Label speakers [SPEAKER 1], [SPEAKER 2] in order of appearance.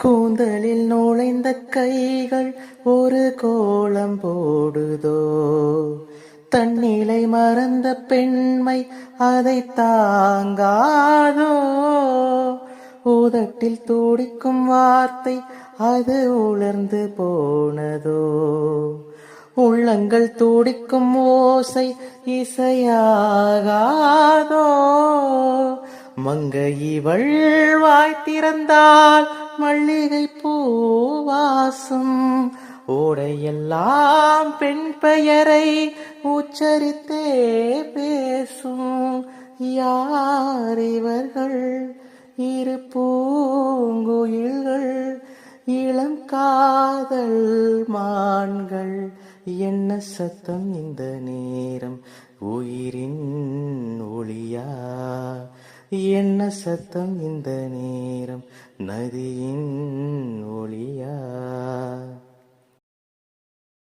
[SPEAKER 1] கூந்தலில் நுழைந்த கைகள் ஒரு கோலம் போடுதோ, தன்னிலை மறந்த பெண்மை அதை தாங்காதோ. உதட்டில் துடிக்கும் வார்த்தை அது உலர்ந்து போனதோ, உள்ளங்கள் துடிக்கும் ஓசை இசையாகாதோ. மங்கை இவள் வாய் திறந்தால் மல்லிகை பூவாசம், ஓடையெல்லாம் பெண் பெயரை உச்சரித்தே பேசும். யார் இவர்கள்? இரு பூங்குயில்கள், இளம் காதல் மான்கள். என்ன சத்தம் இந்த நேரம்? உயிரின் ஒளியா? என்ன சத்தம் இந்த நேரம்? நதியின் ஒளி.